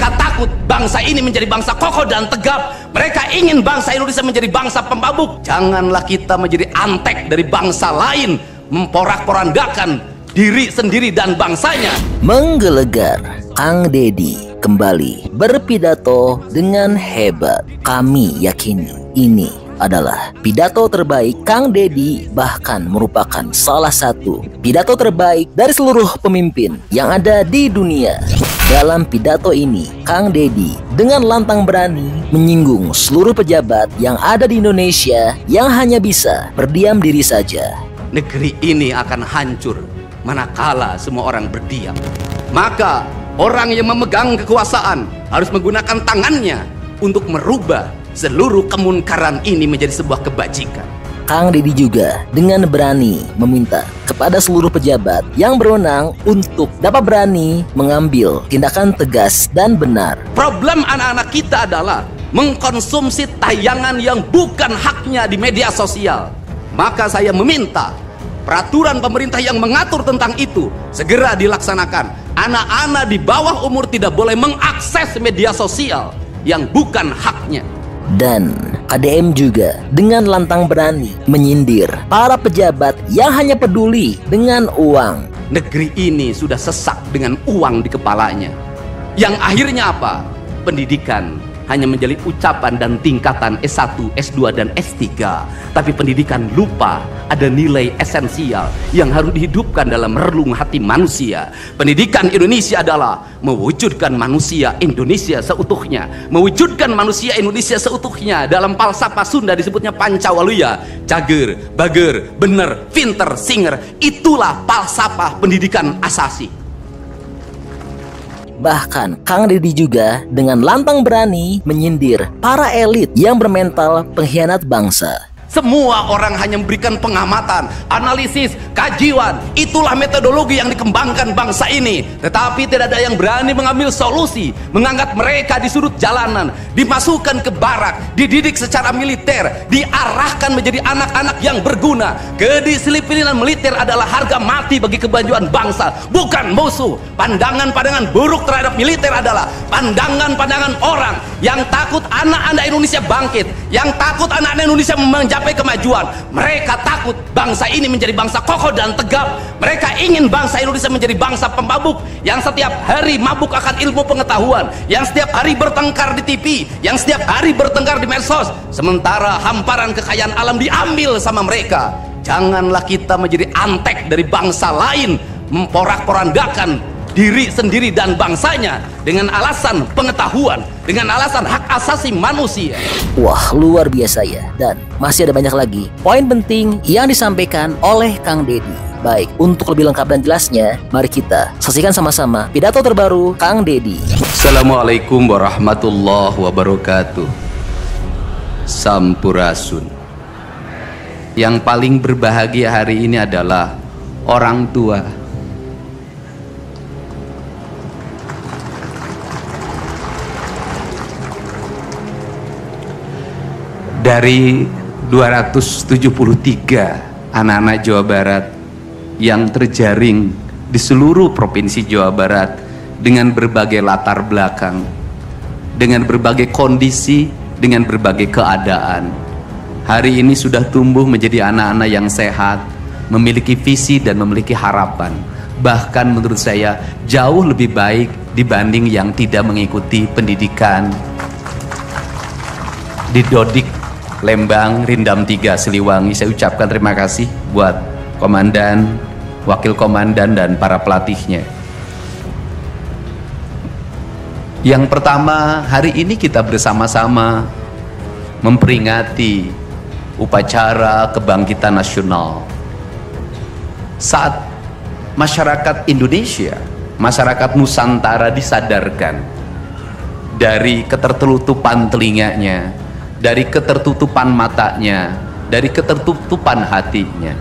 Mereka takut bangsa ini menjadi bangsa kokoh dan tegap. Mereka ingin bangsa Indonesia menjadi bangsa pemabuk. Janganlah kita menjadi antek dari bangsa lain, memporak-porandakan diri sendiri dan bangsanya. Menggelegar, Kang Deddy kembali berpidato dengan hebat. Kami yakini ini adalah pidato terbaik Kang Deddy, bahkan merupakan salah satu pidato terbaik dari seluruh pemimpin yang ada di dunia. Dalam pidato ini, Kang Deddy dengan lantang berani menyinggung seluruh pejabat yang ada di Indonesia yang hanya bisa berdiam diri saja. Negeri ini akan hancur manakala semua orang berdiam. Maka orang yang memegang kekuasaan harus menggunakan tangannya untuk merubah seluruh kemunkaran ini menjadi sebuah kebajikan. Kang Deddy juga dengan berani meminta kepada seluruh pejabat yang berwenang untuk dapat berani mengambil tindakan tegas dan benar. Problem anak-anak kita adalah mengkonsumsi tayangan yang bukan haknya di media sosial. Maka saya meminta peraturan pemerintah yang mengatur tentang itu segera dilaksanakan. Anak-anak di bawah umur tidak boleh mengakses media sosial yang bukan haknya. Dan KDM juga dengan lantang berani menyindir para pejabat yang hanya peduli dengan uang. Negeri ini sudah sesak dengan uang di kepalanya. Yang akhirnya apa? Pendidikan hanya menjadi ucapan dan tingkatan S1, S2, dan S3. Tapi pendidikan lupa ada nilai esensial yang harus dihidupkan dalam relung hati manusia. Pendidikan Indonesia adalah mewujudkan manusia Indonesia seutuhnya. Mewujudkan manusia Indonesia seutuhnya. Dalam falsafah Sunda disebutnya Pancawaluya. Cager, bager, bener, pinter, singer. Itulah falsafah pendidikan asasi. Bahkan Kang Deddy juga dengan lantang berani menyindir para elit yang bermental pengkhianat bangsa. Semua orang hanya memberikan pengamatan, analisis, kajian. Itulah metodologi yang dikembangkan bangsa ini. Tetapi tidak ada yang berani mengambil solusi, mengangkat mereka di sudut jalanan, dimasukkan ke barak, dididik secara militer, diarahkan menjadi anak-anak yang berguna. Kedisiplinan militer adalah harga mati bagi kemajuan bangsa, bukan musuh. Pandangan-pandangan buruk terhadap militer adalah pandangan-pandangan orang yang takut anak-anak Indonesia bangkit, yang takut anak-anak Indonesia mencapai kemajuan. Mereka takut bangsa ini menjadi bangsa kokoh dan tegap. Mereka ingin bangsa Indonesia menjadi bangsa pemabuk yang setiap hari mabuk akan ilmu pengetahuan, yang setiap hari bertengkar di TV, yang setiap hari bertengkar di medsos, sementara hamparan kekayaan alam diambil sama mereka. Janganlah kita menjadi antek dari bangsa lain, memporak-porandakan diri sendiri dan bangsanya dengan alasan pengetahuan, dengan alasan hak asasi manusia. Wah, luar biasa ya. Dan masih ada banyak lagi poin penting yang disampaikan oleh Kang Deddy. Baik, untuk lebih lengkap dan jelasnya, mari kita saksikan sama-sama pidato terbaru Kang Deddy. Assalamualaikum warahmatullahi wabarakatuh. Sampurasun. Yang paling berbahagia hari ini adalah orang tua. Dari 273 anak-anak Jawa Barat yang terjaring di seluruh provinsi Jawa Barat dengan berbagai latar belakang, dengan berbagai kondisi, dengan berbagai keadaan, hari ini sudah tumbuh menjadi anak-anak yang sehat, memiliki visi dan memiliki harapan. Bahkan menurut saya jauh lebih baik dibanding yang tidak mengikuti pendidikan di Dodik, Lembang, Rindam 3, Siliwangi. Saya ucapkan terima kasih buat komandan, wakil komandan, dan para pelatihnya. Yang pertama, hari ini kita bersama-sama memperingati upacara kebangkitan nasional. Saat masyarakat Indonesia, masyarakat Nusantara disadarkan dari ketertutupan telinganya, dari ketertutupan matanya, dari ketertutupan hatinya,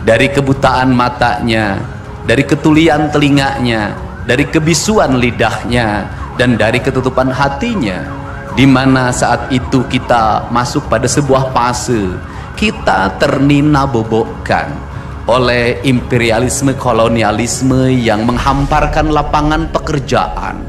dari kebutaan matanya, dari ketulian telinganya, dari kebisuan lidahnya, dan dari ketutupan hatinya, di mana saat itu kita masuk pada sebuah fase kita ternina-bobokkan oleh imperialisme kolonialisme yang menghamparkan lapangan pekerjaan,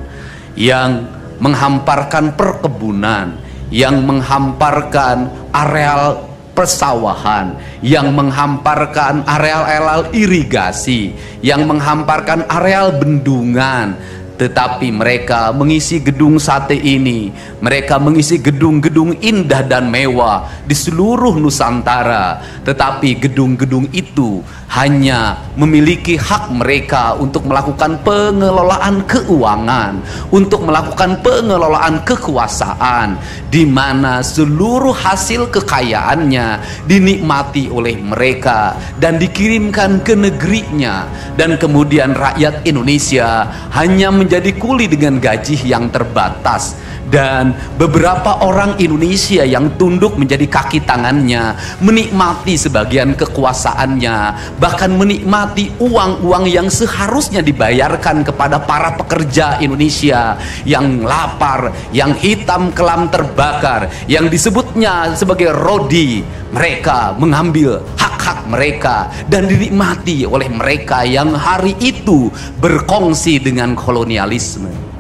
yang menghamparkan perkebunan, yang menghamparkan areal persawahan, yang menghamparkan areal-areal irigasi, yang menghamparkan areal bendungan. Tetapi mereka mengisi gedung sate ini, mereka mengisi gedung-gedung indah dan mewah di seluruh Nusantara. Tetapi gedung-gedung itu hanya memiliki hak mereka untuk melakukan pengelolaan keuangan, untuk melakukan pengelolaan kekuasaan, di mana seluruh hasil kekayaannya dinikmati oleh mereka dan dikirimkan ke negerinya, dan kemudian rakyat Indonesia hanya menjadi kuli dengan gaji yang terbatas. Dan beberapa orang Indonesia yang tunduk menjadi kaki tangannya, menikmati sebagian kekuasaannya, bahkan menikmati uang-uang yang seharusnya dibayarkan kepada para pekerja Indonesia yang lapar, yang hitam kelam terbakar, yang disebutnya sebagai rodi. Mereka mengambil hak-hak mereka dan dinikmati oleh mereka yang hari itu berkongsi dengan kolonialisme.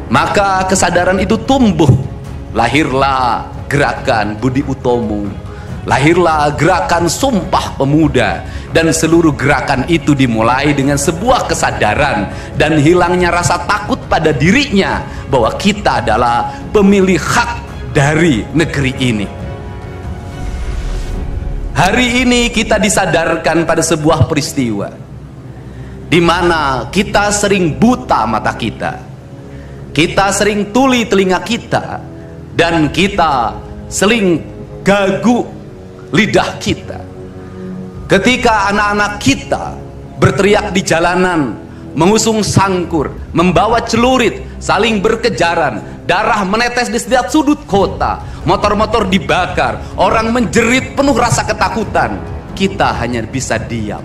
Maka kesadaran itu tumbuh, lahirlah gerakan Budi Utomo, lahirlah gerakan Sumpah Pemuda, dan seluruh gerakan itu dimulai dengan sebuah kesadaran dan hilangnya rasa takut pada dirinya bahwa kita adalah pemilik hak dari negeri ini. Hari ini kita disadarkan pada sebuah peristiwa di mana kita sering buta mata kita, kita sering tuli telinga kita, dan kita sering gagu lidah kita ketika anak-anak kita berteriak di jalanan, mengusung sangkur, membawa celurit, saling berkejaran, darah menetes di setiap sudut kota, motor-motor dibakar, orang menjerit penuh rasa ketakutan. Kita hanya bisa diam.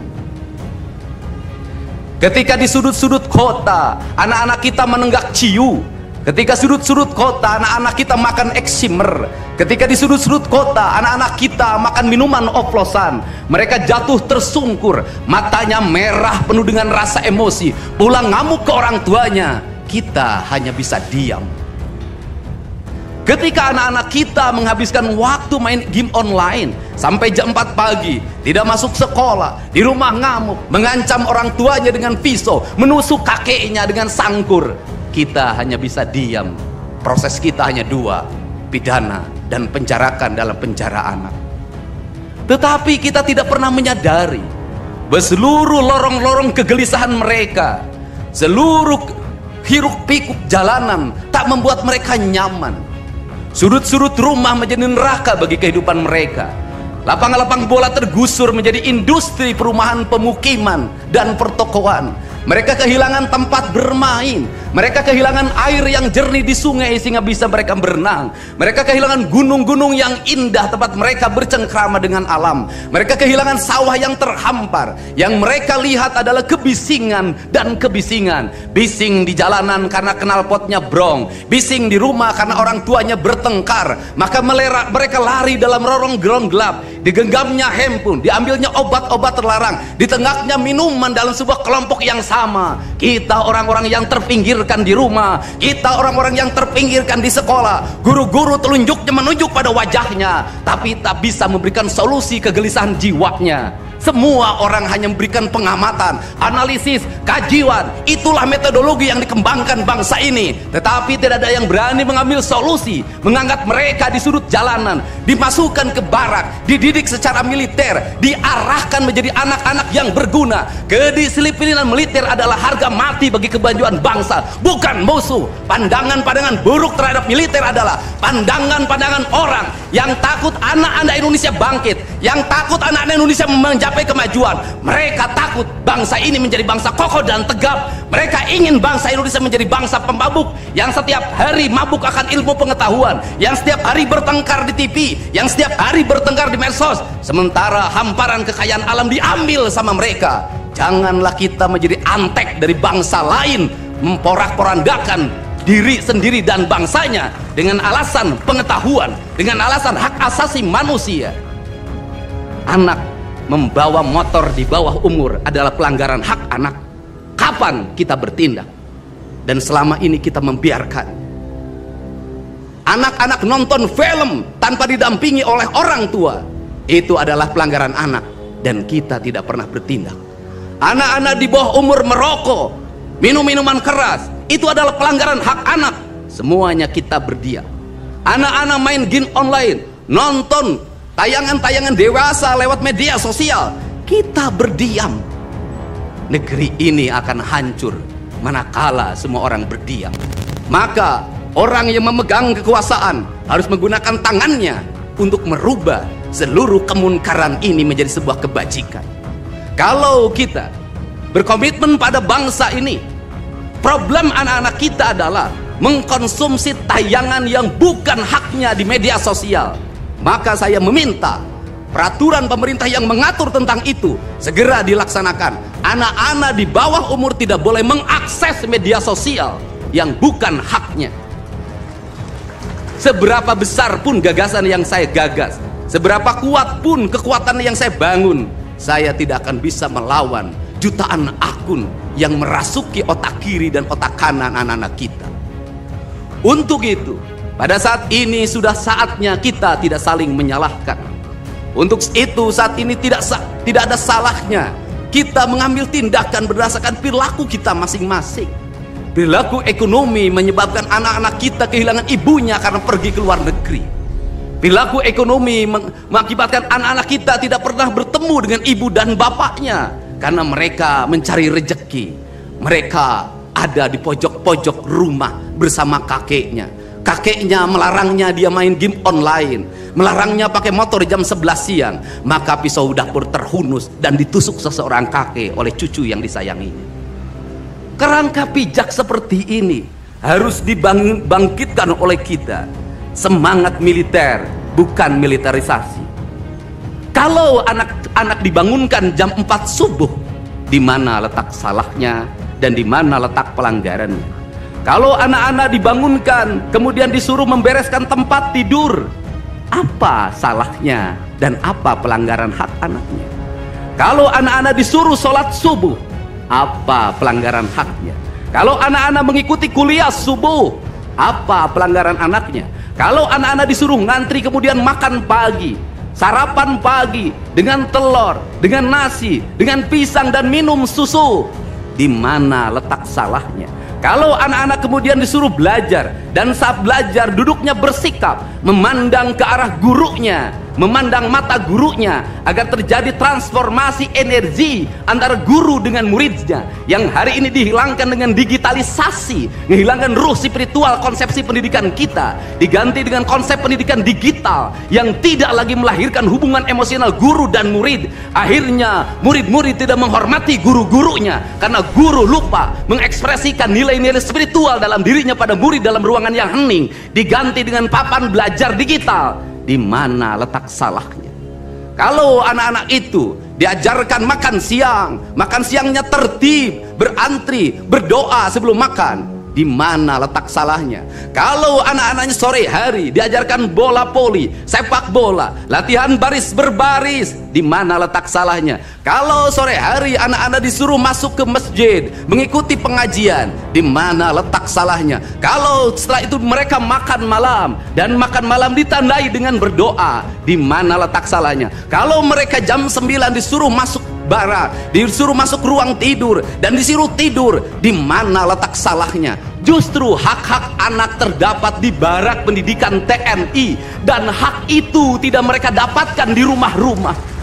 Ketika di sudut-sudut kota anak-anak kita menenggak ciu, ketika sudut-sudut kota anak-anak kita makan eksimer, ketika di sudut-sudut kota anak-anak kita makan minuman oplosan, mereka jatuh tersungkur, matanya merah penuh dengan rasa emosi, pulang ngamuk ke orang tuanya, kita hanya bisa diam. Ketika anak-anak kita menghabiskan waktu main game online sampai jam 4 pagi, tidak masuk sekolah, di rumah ngamuk, mengancam orang tuanya dengan pisau, menusuk kakeknya dengan sangkur, kita hanya bisa diam. Proses kita hanya dua, pidana dan penjarakan dalam penjara anak. Tetapi kita tidak pernah menyadari bahwa seluruh lorong-lorong kegelisahan mereka, seluruh hiruk pikuk jalanan tak membuat mereka nyaman. Sudut-sudut rumah menjadi neraka bagi kehidupan mereka. Lapang-lapang bola tergusur menjadi industri perumahan, pemukiman, dan pertokoan. Mereka kehilangan tempat bermain. Mereka kehilangan air yang jernih di sungai sehingga bisa mereka berenang. Mereka kehilangan gunung-gunung yang indah tempat mereka bercengkrama dengan alam. Mereka kehilangan sawah yang terhampar. Yang mereka lihat adalah kebisingan dan kebisingan. Bising di jalanan karena knalpotnya brong. Bising di rumah karena orang tuanya bertengkar. Maka mereka lari dalam lorong-lorong gelap. Digenggamnya handphone, diambilnya obat-obat terlarang, ditengaknya minuman dalam sebuah kelompok yang sama. Kita orang-orang yang terpinggirkan di rumah, kita orang-orang yang terpinggirkan di sekolah, guru-guru telunjuknya menunjuk pada wajahnya, tapi tak bisa memberikan solusi kegelisahan jiwanya. Semua orang hanya memberikan pengamatan, analisis, kajian. Itulah metodologi yang dikembangkan bangsa ini. Tetapi tidak ada yang berani mengambil solusi, mengangkat mereka di sudut jalanan, dimasukkan ke barak, dididik secara militer, diarahkan menjadi anak-anak yang berguna. Kedisiplinan militer adalah harga mati bagi kemajuan bangsa, bukan musuh. Pandangan-pandangan buruk terhadap militer adalah pandangan-pandangan orang yang takut anak-anak Indonesia bangkit, yang takut anak-anak Indonesia mencapai kemajuan. Mereka takut bangsa ini menjadi bangsa kokoh dan tegap. Mereka ingin bangsa Indonesia menjadi bangsa pemabuk yang setiap hari mabuk akan ilmu pengetahuan, yang setiap hari bertengkar di TV, yang setiap hari bertengkar di medsos, sementara hamparan kekayaan alam diambil sama mereka. Janganlah kita menjadi antek dari bangsa lain, memporak-porandakan diri sendiri dan bangsanya dengan alasan pengetahuan, dengan alasan hak asasi manusia. Anak membawa motor di bawah umur adalah pelanggaran hak anak. Kapan kita bertindak? Dan selama ini kita membiarkan Anak-anak nonton film tanpa didampingi oleh orang tua, itu adalah pelanggaran anak, dan kita tidak pernah bertindak. Anak-anak di bawah umur merokok, minum minuman keras, itu adalah pelanggaran hak anak. Semuanya kita berdiam. Anak-anak main game online, nonton tayangan-tayangan dewasa lewat media sosial, kita berdiam. Negeri ini akan hancur manakala semua orang berdiam. Maka orang yang memegang kekuasaan harus menggunakan tangannya untuk merubah seluruh kemunkaran ini menjadi sebuah kebajikan. Kalau kita berkomitmen pada bangsa ini, problem anak-anak kita adalah mengkonsumsi tayangan yang bukan haknya di media sosial. Maka saya meminta peraturan pemerintah yang mengatur tentang itu segera dilaksanakan. Anak-anak di bawah umur tidak boleh mengakses media sosial yang bukan haknya. Seberapa besar pun gagasan yang saya gagas, seberapa kuat pun kekuatan yang saya bangun, saya tidak akan bisa melawan jutaan akun yang merasuki otak kiri dan otak kanan anak-anak kita. Untuk itu, pada saat ini sudah saatnya kita tidak saling menyalahkan. Untuk itu saat ini tidak ada salahnya kita mengambil tindakan berdasarkan perilaku kita masing-masing. Perilaku ekonomi menyebabkan anak-anak kita kehilangan ibunya karena pergi ke luar negeri. Perilaku ekonomi mengakibatkan anak-anak kita tidak pernah bertemu dengan ibu dan bapaknya karena mereka mencari rejeki. Mereka ada di pojok-pojok rumah bersama kakeknya. Kakeknya melarangnya dia main game online, melarangnya pakai motor jam 11 siang. Maka pisau dapur terhunus dan ditusuk seseorang kakek oleh cucu yang disayanginya. Kerangka pijak seperti ini harus dibangkitkan oleh kita. Semangat militer, bukan militerisasi. Kalau anak-anak dibangunkan jam 4 subuh, di mana letak salahnya dan di mana letak pelanggarannya? Kalau anak-anak dibangunkan kemudian disuruh membereskan tempat tidur, apa salahnya dan apa pelanggaran hak anaknya? Kalau anak-anak disuruh sholat subuh, apa pelanggaran haknya? Kalau anak-anak mengikuti kuliah subuh, apa pelanggaran anaknya? Kalau anak-anak disuruh ngantri kemudian makan pagi, sarapan pagi dengan telur, dengan nasi, dengan pisang dan minum susu, di mana letak salahnya? Kalau anak-anak kemudian disuruh belajar, dan saat belajar duduknya bersikap memandang ke arah gurunya, memandang mata gurunya, agar terjadi transformasi energi antara guru dengan muridnya, yang hari ini dihilangkan dengan digitalisasi, menghilangkan ruh spiritual konsepsi pendidikan kita, diganti dengan konsep pendidikan digital yang tidak lagi melahirkan hubungan emosional guru dan murid. Akhirnya murid-murid tidak menghormati guru-gurunya karena guru lupa mengekspresikan nilai-nilai spiritual dalam dirinya pada murid dalam ruangan yang hening, diganti dengan papan belajar digital. Di mana letak salahnya? Kalau anak-anak itu diajarkan makan siangnya tertib, berantri, berdoa sebelum makan, di mana letak salahnya? Kalau anak-anaknya sore hari diajarkan bola voli, sepak bola, latihan baris berbaris, di mana letak salahnya? Kalau sore hari anak-anak disuruh masuk ke masjid, mengikuti pengajian, di mana letak salahnya? Kalau setelah itu mereka makan malam, dan makan malam ditandai dengan berdoa, di mana letak salahnya? Kalau mereka jam 9 disuruh masuk barat, disuruh masuk ruang tidur dan disuruh tidur, di mana letak salahnya? Justru hak-hak anak terdapat di barak pendidikan TNI, dan hak itu tidak mereka dapatkan di rumah-rumah.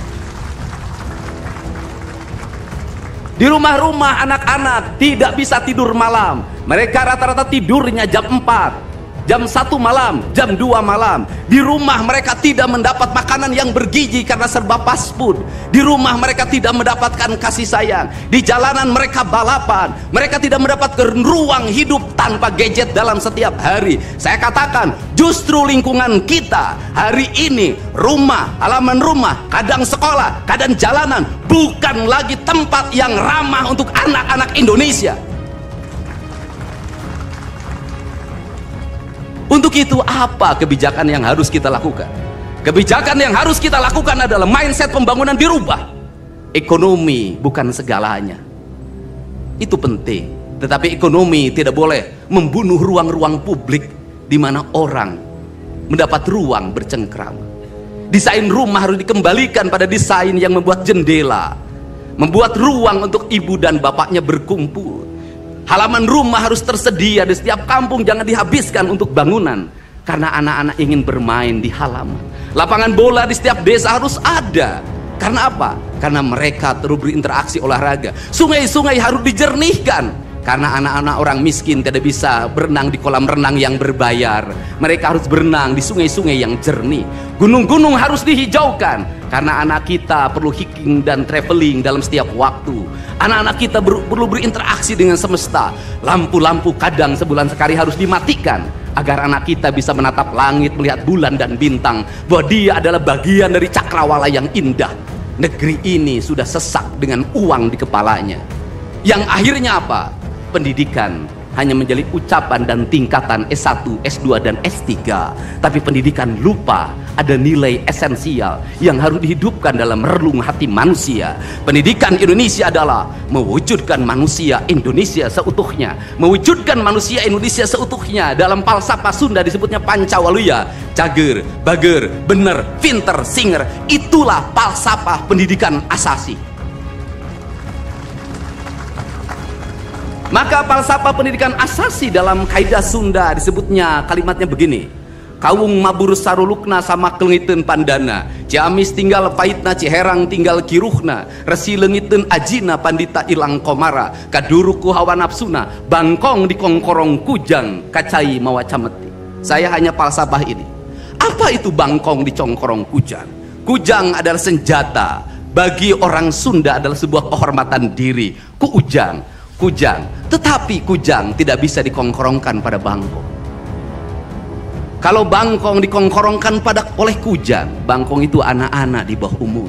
Di rumah-rumah anak-anak tidak bisa tidur malam. Mereka rata-rata tidurnya jam 4, jam 1 malam, jam 2 malam. Di rumah mereka tidak mendapat makanan yang bergizi karena serba fast food. Di rumah mereka tidak mendapatkan kasih sayang. Di jalanan mereka balapan. Mereka tidak mendapatkan ruang hidup tanpa gadget dalam setiap hari. Saya katakan, justru lingkungan kita hari ini, rumah, halaman rumah, kadang sekolah, kadang jalanan, bukan lagi tempat yang ramah untuk anak-anak Indonesia. Untuk itu apa kebijakan yang harus kita lakukan? Kebijakan yang harus kita lakukan adalah mindset pembangunan dirubah. Ekonomi bukan segalanya. Itu penting. Tetapi ekonomi tidak boleh membunuh ruang-ruang publik di mana orang mendapat ruang bercengkrama. Desain rumah harus dikembalikan pada desain yang membuat jendela, membuat ruang untuk ibu dan bapaknya berkumpul. Halaman rumah harus tersedia di setiap kampung, jangan dihabiskan untuk bangunan, karena anak-anak ingin bermain di halaman. Lapangan bola di setiap desa harus ada. Karena apa? Karena mereka terus berinteraksi olahraga. Sungai-sungai harus dijernihkan, karena anak-anak orang miskin tidak bisa berenang di kolam renang yang berbayar. Mereka harus berenang di sungai-sungai yang jernih. Gunung-gunung harus dihijaukan, karena anak kita perlu hiking dan traveling dalam setiap waktu. Anak-anak kita perlu berinteraksi dengan semesta. Lampu-lampu kadang sebulan sekali harus dimatikan, agar anak kita bisa menatap langit, melihat bulan dan bintang, bahwa dia adalah bagian dari cakrawala yang indah. Negeri ini sudah sesak dengan uang di kepalanya, yang akhirnya apa? Pendidikan hanya menjadi ucapan dan tingkatan S1, S2 dan S3. Tapi pendidikan lupa ada nilai esensial yang harus dihidupkan dalam relung hati manusia. Pendidikan Indonesia adalah mewujudkan manusia Indonesia seutuhnya. Mewujudkan manusia Indonesia seutuhnya. Dalam falsafah Sunda disebutnya Pancawaluya. Cager, bager, bener, pinter, singer. Itulah falsafah pendidikan asasi. Maka falsafah pendidikan asasi dalam kaidah Sunda disebutnya, kalimatnya begini: Kawung mabur sarulukna sama kelengiten pandana, Ciamis tinggal paitna, Ciherang tinggal kiruhna, Resi lengiten ajina pandita ilang komara, Kaduruku hawa nafsuna, Bangkong di kongkorong kujang, Kacai mawa cameti. Saya hanya falsafah ini. Apa itu bangkong di congkorong kujang? Kujang adalah senjata. Bagi orang Sunda adalah sebuah kehormatan diri. Kujang, tetapi kujang tidak bisa dikongkorongkan pada bangkong. Kalau bangkong dikongkorongkan oleh kujang, bangkong itu anak-anak di bawah umur.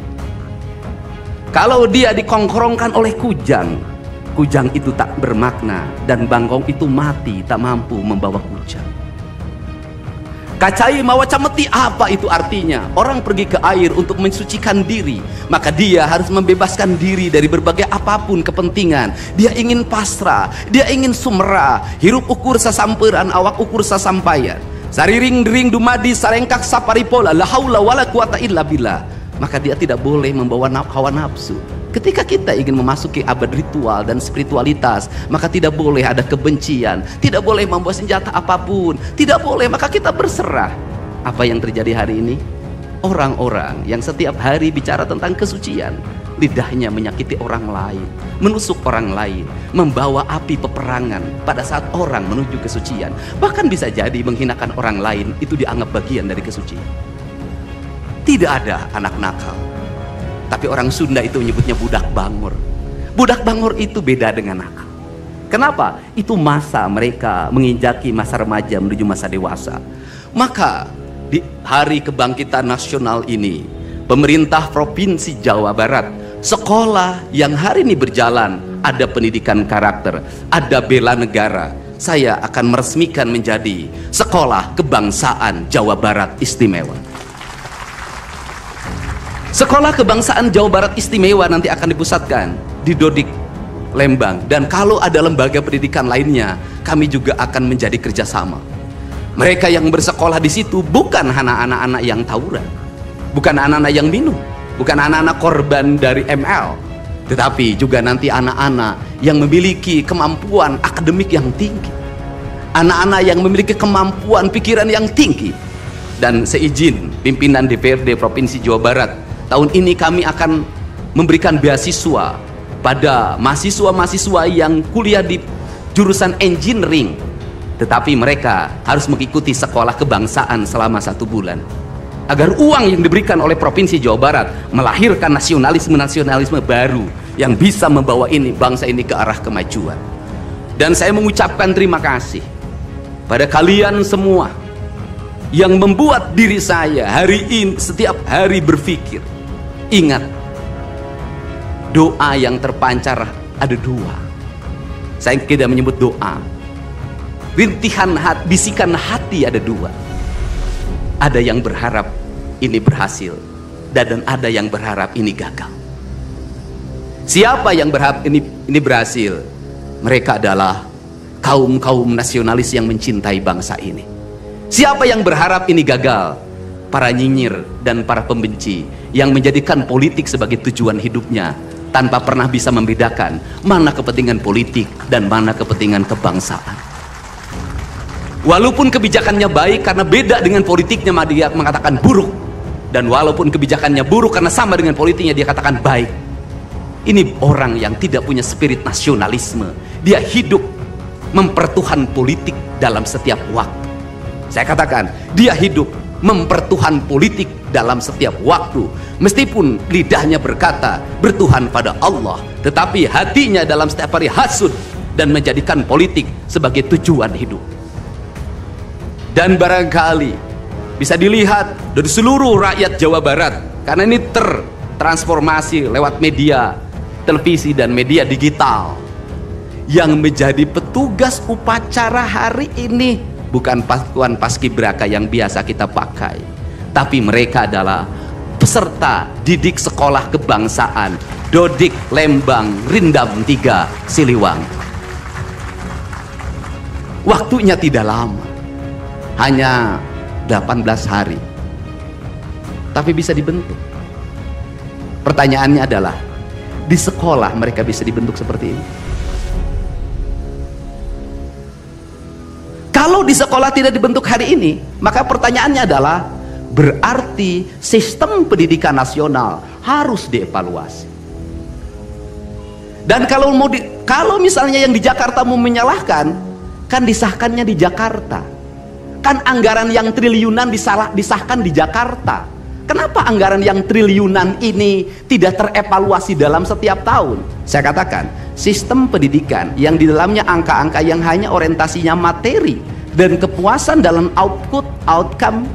Kalau dia dikongkorongkan oleh kujang, kujang itu tak bermakna, dan bangkong itu mati, tak mampu membawa kujang. Kacai mawa cameti, apa itu artinya? Orang pergi ke air untuk mensucikan diri, maka dia harus membebaskan diri dari berbagai apapun kepentingan. Dia ingin pasrah, dia ingin sumera, hirup ukur sasamperan, awak ukur sasampayan. Sariring dering dumadi sarengkak saparipola, la haula wala quwata illa billah. Maka dia tidak boleh membawa hawa nafsu. Ketika kita ingin memasuki abad ritual dan spiritualitas, maka tidak boleh ada kebencian, tidak boleh membawa senjata apapun, tidak boleh, maka kita berserah. Apa yang terjadi hari ini? Orang-orang yang setiap hari bicara tentang kesucian, lidahnya menyakiti orang lain, menusuk orang lain, membawa api peperangan pada saat orang menuju kesucian. Bahkan bisa jadi menghinakan orang lain itu dianggap bagian dari kesucian. Tidak ada anak nakal, tapi orang Sunda itu menyebutnya budak bangor. Budak bangor itu beda dengan nakal. Kenapa? Itu masa mereka menginjaki masa remaja menuju masa dewasa. Maka di hari kebangkitan nasional ini, pemerintah Provinsi Jawa Barat, sekolah yang hari ini berjalan, ada pendidikan karakter, ada bela negara, saya akan meresmikan menjadi Sekolah Kebangsaan Jawa Barat Istimewa. Sekolah Kebangsaan Jawa Barat Istimewa nanti akan dipusatkan di Dodik, Lembang, dan kalau ada lembaga pendidikan lainnya, kami juga akan menjadi kerjasama. Mereka yang bersekolah di situ bukan anak-anak yang tawuran, bukan anak-anak yang minum, bukan anak-anak korban dari ML, tetapi juga nanti anak-anak yang memiliki kemampuan akademik yang tinggi, anak-anak yang memiliki kemampuan pikiran yang tinggi. Dan seizin pimpinan DPRD Provinsi Jawa Barat, tahun ini kami akan memberikan beasiswa pada mahasiswa-mahasiswa yang kuliah di jurusan engineering, tetapi mereka harus mengikuti sekolah kebangsaan selama 1 bulan, agar uang yang diberikan oleh Provinsi Jawa Barat melahirkan nasionalisme-nasionalisme baru yang bisa membawa bangsa ini ke arah kemajuan. Dan saya mengucapkan terima kasih pada kalian semua yang membuat diri saya hari ini setiap hari berpikir. Ingat, doa yang terpancar ada 2. Saya tidak menyebut doa. Rintihan hati, bisikan hati ada 2. Ada yang berharap ini berhasil, dan ada yang berharap ini gagal. Siapa yang berharap ini berhasil? Mereka adalah kaum nasionalis yang mencintai bangsa ini. Siapa yang berharap ini gagal? Para nyinyir dan para pembenci yang menjadikan politik sebagai tujuan hidupnya, tanpa pernah bisa membedakan mana kepentingan politik dan mana kepentingan kebangsaan. Walaupun kebijakannya baik, karena beda dengan politiknya dia mengatakan buruk, dan walaupun kebijakannya buruk karena sama dengan politiknya dia katakan baik. Ini orang yang tidak punya spirit nasionalisme. Dia hidup mempertuhan politik dalam setiap waktu. Saya katakan, dia hidup mempertuhan politik dalam setiap waktu. Meskipun lidahnya berkata bertuhan pada Allah, tetapi hatinya dalam setiap hari hasud dan menjadikan politik sebagai tujuan hidup. Dan barangkali bisa dilihat dari seluruh rakyat Jawa Barat, karena ini tertransformasi lewat media televisi dan media digital, yang menjadi petugas upacara hari ini bukan pasukan paskibraka yang biasa kita pakai, tapi mereka adalah peserta didik sekolah kebangsaan Dodik Lembang Rindam 3 Siliwangi. Waktunya tidak lama, hanya 18 hari, tapi bisa dibentuk. Pertanyaannya adalah, di sekolah mereka bisa dibentuk seperti ini? Kalau di sekolah tidak dibentuk hari ini, maka pertanyaannya adalah, berarti sistem pendidikan nasional harus dievaluasi. Dan kalau misalnya yang di Jakarta mau menyalahkan, kan disahkannya di Jakarta. Kan anggaran yang triliunan disahkan di Jakarta. Kenapa anggaran yang triliunan ini tidak terevaluasi dalam setiap tahun? Saya katakan, sistem pendidikan yang di dalamnya angka-angka yang hanya orientasinya materi dan kepuasan dalam outcome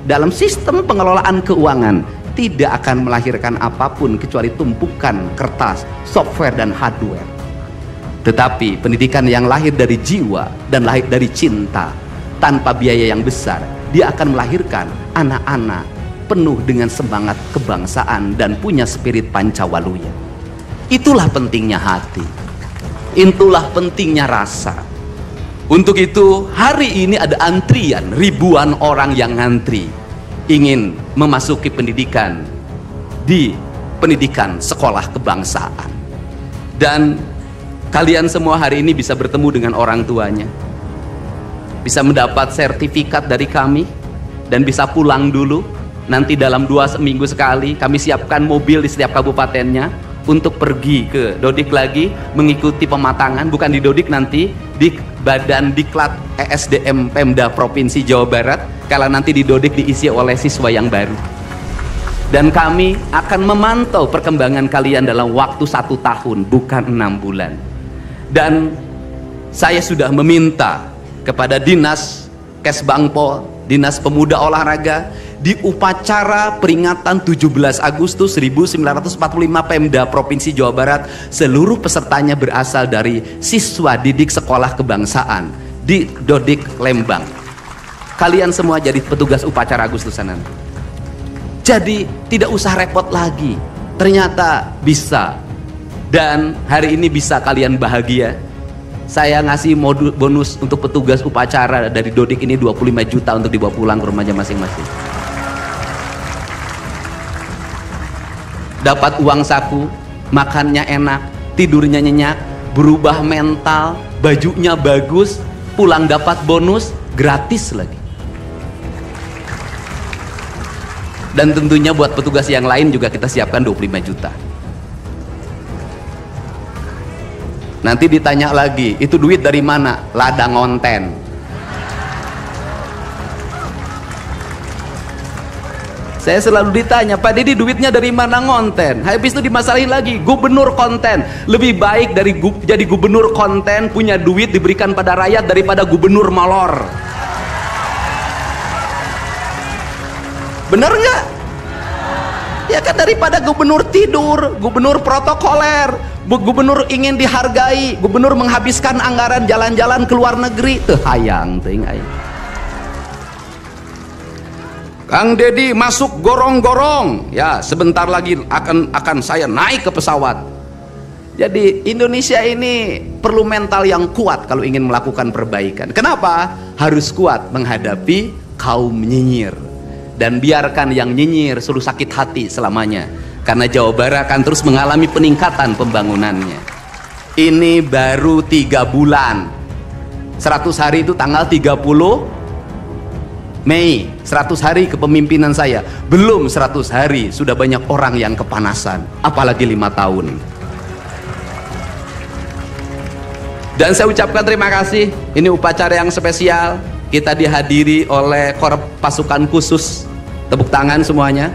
dalam sistem pengelolaan keuangan tidak akan melahirkan apapun kecuali tumpukan kertas, software dan hardware. Tetapi pendidikan yang lahir dari jiwa dan lahir dari cinta tanpa biaya yang besar, dia akan melahirkan anak-anak penuh dengan semangat kebangsaan dan punya spirit Pancawaluya. Itulah pentingnya hati, itulah pentingnya rasa. Untuk itu hari ini ada antrian, ribuan orang yang ngantri ingin memasuki pendidikan di pendidikan sekolah kebangsaan. Dan kalian semua hari ini bisa bertemu dengan orang tuanya, bisa mendapat sertifikat dari kami, dan bisa pulang dulu. Nanti dalam 2 minggu sekali kami siapkan mobil di setiap kabupatennya untuk pergi ke Dodik lagi mengikuti pematangan, bukan di Dodik, nanti di Badan Diklat ESDM Pemda Provinsi Jawa Barat, kalau nanti di Dodik diisi oleh siswa yang baru. Dan kami akan memantau perkembangan kalian dalam waktu 1 tahun, bukan 6 bulan. Dan saya sudah meminta kepada Dinas Kesbangpol, Dinas Pemuda Olahraga, di upacara peringatan 17 Agustus 1945 Pemda Provinsi Jawa Barat, seluruh pesertanya berasal dari siswa didik sekolah kebangsaan di Dodik Lembang. Kalian semua jadi petugas upacara Agustusan nanti. Jadi tidak usah repot lagi, ternyata bisa. Dan hari ini bisa kalian bahagia. Saya ngasih bonus untuk petugas upacara dari Dodik ini 25 juta untuk dibawa pulang ke rumahnya masing-masing. Dapat uang saku, makannya enak, tidurnya nyenyak, berubah mental, bajunya bagus, pulang dapat bonus, gratis lagi. Dan tentunya buat petugas yang lain juga kita siapkan 25 juta. Nanti ditanya lagi, itu duit dari mana? Ladang konten. Saya selalu ditanya, Pak Dedi duitnya dari mana ngonten? Habis itu dimasalahin lagi, gubernur konten. Lebih baik dari jadi gubernur konten, punya duit diberikan pada rakyat daripada gubernur molor. Bener nggak? Ya kan, daripada gubernur tidur, gubernur protokoler, gubernur ingin dihargai, gubernur menghabiskan anggaran jalan-jalan ke luar negeri, teu hayang teuing aya. Kang Dedi masuk gorong-gorong, ya sebentar lagi akan saya naik ke pesawat. Jadi Indonesia ini perlu mental yang kuat kalau ingin melakukan perbaikan. Kenapa? Harus kuat menghadapi kaum nyinyir. Dan biarkan yang nyinyir suruh sakit hati selamanya. Karena Jawa Barat akan terus mengalami peningkatan pembangunannya. Ini baru 3 bulan. 100 hari itu tanggal 30 Mei. 100 hari kepemimpinan saya. Belum 100 hari sudah banyak orang yang kepanasan. Apalagi 5 tahun. Dan saya ucapkan terima kasih. Ini upacara yang spesial. Kita dihadiri oleh Korps Pasukan Khusus. Tepuk tangan semuanya.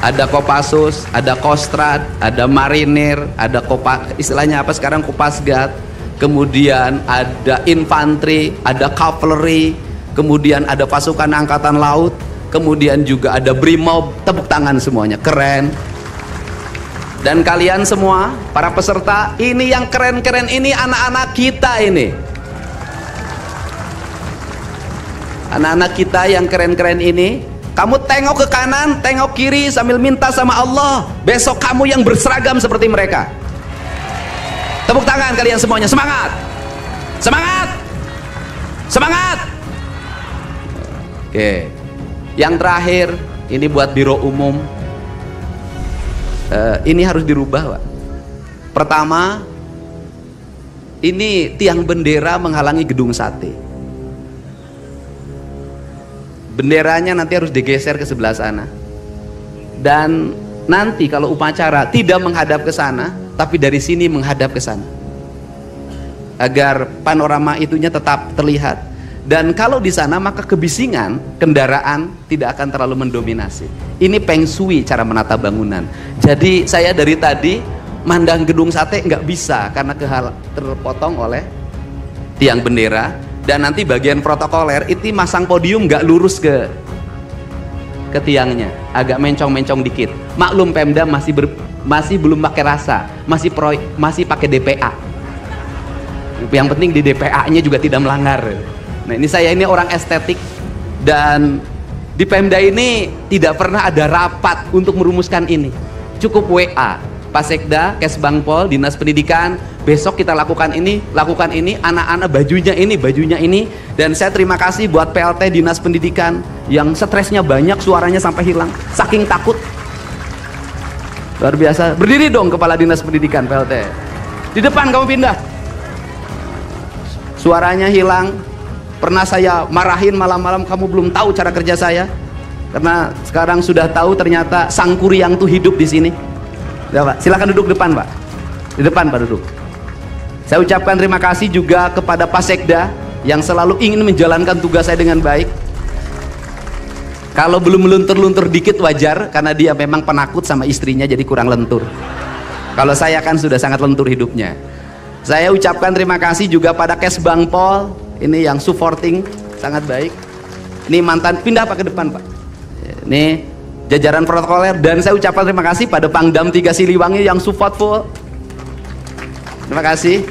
Ada Kopassus, ada Kostrad, ada Marinir, ada istilahnya apa sekarang, Kopasgat. Kemudian ada infanteri, ada cavalry, kemudian ada pasukan angkatan laut, kemudian juga ada Brimob. Tepuk tangan semuanya, keren. Dan kalian semua, para peserta, ini yang keren-keren ini anak-anak kita ini. Anak-anak kita yang keren-keren ini, kamu tengok ke kanan, tengok kiri sambil minta sama Allah, besok kamu yang berseragam seperti mereka. Tepuk tangan kalian semuanya, semangat! Semangat! Semangat! Oke. Yang terakhir, ini buat Biro Umum. Ini harus dirubah, Pak. Pertama, ini tiang bendera menghalangi gedung sate. Benderanya nanti harus digeser ke sebelah sana. Dan nanti kalau upacara tidak menghadap ke sana, tapi dari sini menghadap ke sana. Agar panorama itunya tetap terlihat. Dan kalau di sana maka kebisingan kendaraan tidak akan terlalu mendominasi. Ini Feng Shui cara menata bangunan. Jadi saya dari tadi mandang gedung sate nggak bisa karena terpotong oleh tiang bendera. Dan nanti bagian protokoler itu masang podium nggak lurus ke tiangnya, agak mencong-mencong dikit. Maklum Pemda masih belum pakai rasa, masih pakai DPA. Yang penting di DPA-nya juga tidak melanggar. Nah ini saya ini orang estetik, dan di Pemda ini tidak pernah ada rapat untuk merumuskan ini. Cukup WA, Pak Sekda, Kesbangpol, Dinas Pendidikan, besok kita lakukan ini, anak-anak bajunya ini. Dan saya terima kasih buat PLT Dinas Pendidikan yang stresnya banyak, suaranya sampai hilang, saking takut. Luar biasa. Berdiri dong Kepala Dinas Pendidikan PLT. Di depan kamu pindah. Suaranya hilang. Pernah saya marahin malam-malam, kamu belum tahu cara kerja saya. Karena sekarang sudah tahu ternyata Sang Kuryang tuh hidup di sini. Ya, Pak. Silakan duduk depan, Pak. Di depan, Pak, duduk. Saya ucapkan terima kasih juga kepada Pak Sekda yang selalu ingin menjalankan tugas saya dengan baik. Kalau belum meluntur-luntur dikit wajar, karena dia memang penakut sama istrinya jadi kurang lentur. Kalau saya kan sudah sangat lentur hidupnya. Saya ucapkan terima kasih juga pada Kesbangpol. Ini yang supporting sangat baik. Ini mantan, pindah Pak ke depan, Pak. Ini jajaran protokoler. Dan saya ucapkan terima kasih pada Pangdam 3 Siliwangi yang support full. Terima kasih.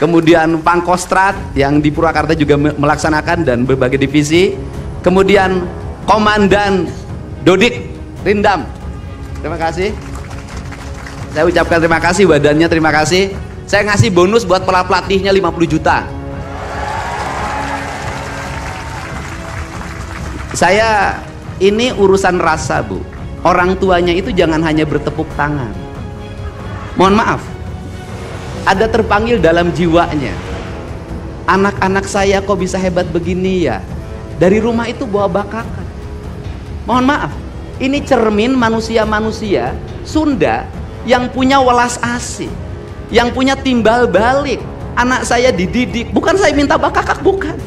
Kemudian Pangkostrat yang di Purwakarta juga melaksanakan dan berbagai divisi. Kemudian Komandan Dodik Rindam. Terima kasih. Saya ucapkan terima kasih, badannya terima kasih. Saya ngasih bonus buat pelatihnya 50 juta. Saya ini urusan rasa, Bu. Orang tuanya itu jangan hanya bertepuk tangan. Mohon maaf, ada terpanggil dalam jiwanya. Anak-anak saya kok bisa hebat begini ya? Dari rumah itu bawa bakakan. Mohon maaf, ini cermin manusia-manusia Sunda yang punya welas asih, yang punya timbal balik. Anak saya dididik, bukan saya minta bakakak, bukan.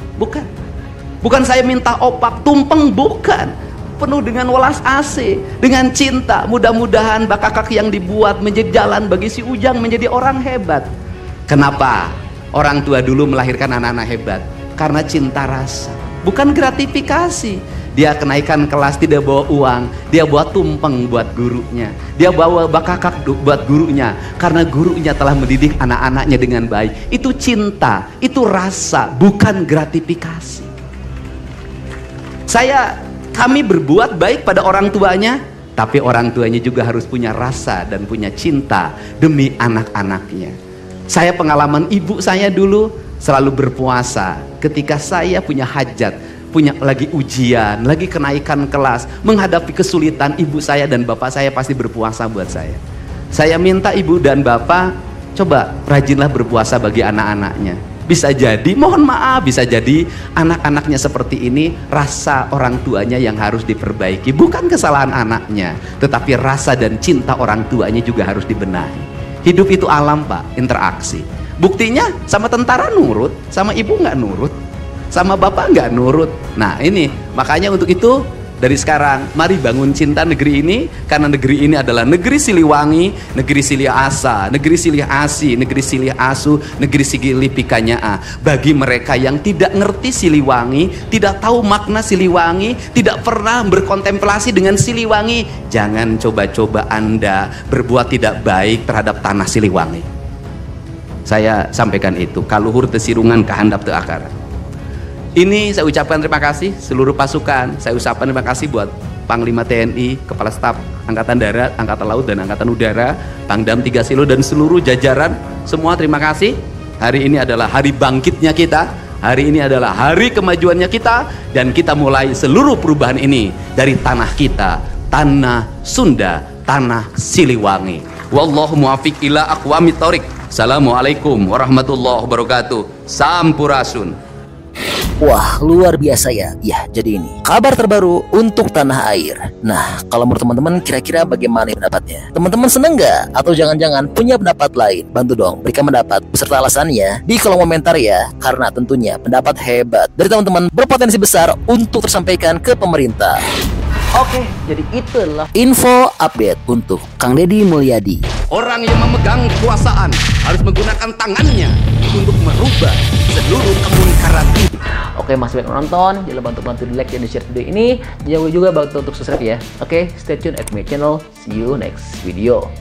Bukan saya minta opak tumpeng, bukan. Penuh dengan welas asih, dengan cinta. Mudah-mudahan bakakak yang dibuat menjadi jalan bagi si Ujang menjadi orang hebat. Kenapa orang tua dulu melahirkan anak-anak hebat? Karena cinta rasa, bukan gratifikasi. Dia kenaikan kelas tidak bawa uang, dia bawa tumpeng buat gurunya, dia bawa bakakak buat gurunya, karena gurunya telah mendidik anak-anaknya dengan baik. Itu cinta, itu rasa, bukan gratifikasi. Kami berbuat baik pada orang tuanya Tapi orang tuanya juga harus punya rasa dan punya cinta demi anak-anaknya. Saya pengalaman ibu saya dulu selalu berpuasa ketika saya punya hajat, punya lagi ujian, lagi kenaikan kelas, menghadapi kesulitan, ibu saya dan bapak saya pasti berpuasa buat saya. Saya minta ibu dan bapak, coba rajinlah berpuasa bagi anak-anaknya. Bisa jadi, mohon maaf, bisa jadi anak-anaknya seperti ini, rasa orang tuanya yang harus diperbaiki. Bukan kesalahan anaknya, tetapi rasa dan cinta orang tuanya juga harus dibenahi. Hidup itu alam Pak, interaksi. Buktinya sama tentara nurut, sama ibu nggak nurut, sama bapak nggak nurut. Nah ini, makanya untuk itu dari sekarang mari bangun cinta negeri ini, karena negeri ini adalah negeri Siliwangi, negeri Silih Asa, negeri Silih Asi, negeri Silih Asu, negeri Silih Pikanyaa. Bagi mereka yang tidak ngerti Siliwangi, tidak tahu makna Siliwangi, tidak pernah berkontemplasi dengan Siliwangi, jangan coba-coba Anda berbuat tidak baik terhadap tanah Siliwangi. Saya sampaikan itu, kaluhur tesirungan kehandap te akar. Ini saya ucapkan terima kasih seluruh pasukan. Saya ucapkan terima kasih buat Panglima TNI, Kepala Staf Angkatan Darat, Angkatan Laut dan Angkatan Udara, Pangdam 3 Silo dan seluruh jajaran. Semua terima kasih. Hari ini adalah hari bangkitnya kita. Hari ini adalah hari kemajuannya kita, dan kita mulai seluruh perubahan ini dari tanah kita, tanah Sunda, tanah Siliwangi. Wallahu muwaffiq ila aqwamit thoriq. Assalamualaikum warahmatullahi wabarakatuh. Sampurasun. Wah, luar biasa ya. Ya, jadi ini kabar terbaru untuk tanah air. Nah, kalau menurut teman-teman kira-kira bagaimana pendapatnya? Teman-teman seneng nggak? Atau jangan-jangan punya pendapat lain? Bantu dong, berikan pendapat beserta alasannya di kolom komentar ya. Karena tentunya pendapat hebat dari teman-teman berpotensi besar untuk tersampaikan ke pemerintah. Oke, jadi itulah info update untuk Kang Deddy Mulyadi. Orang yang memegang kekuasaan harus menggunakan tangannya untuk merubah seluruh kemungkaran itu. Oke, masih banyak nonton, jangan lupa untuk bantu di like dan di share video ini. Jangan lupa juga bantu untuk subscribe ya. Oke, stay tune at my channel. See you next video.